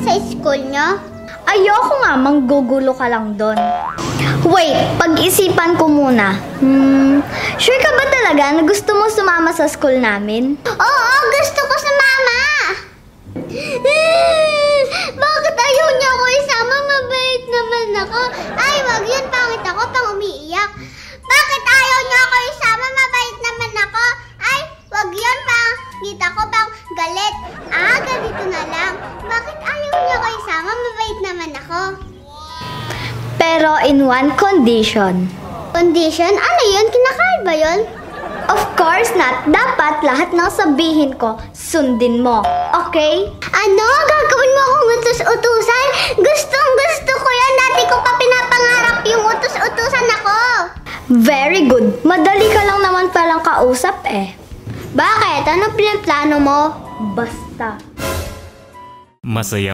sa school nyo? Ayoko nga, manggugulo ka lang doon. Wait, pag-isipan ko muna. Sure ka ba talaga na gusto mo sumama sa school namin? Oo, gusto ko sumama! Bakit ayaw niya ako isama? Mabait naman ako. Ay, wag yun, pangit ako, pang umiiyak. Bakit ayaw niya ako isama? Mabait naman ako. Ay, wag yun, pangit ako, pang galit. Ganito na lang. Bakit ayaw niya ako isama? Mabait naman ako. Pero in one condition. Condition? Ano yun? Kinakain ba yun? Of course not. Dapat lahat ng sabihin ko, sundin mo. Okay? Ano? Gagawin mo akong utos-utusan? Gustong-gusto ko yan. Dati ko pa pinapangarap yung utos-utusan ako. Very good. Madali ka lang naman palang kausap eh. Bakit? Ano pinaplano mo? Basta. Masaya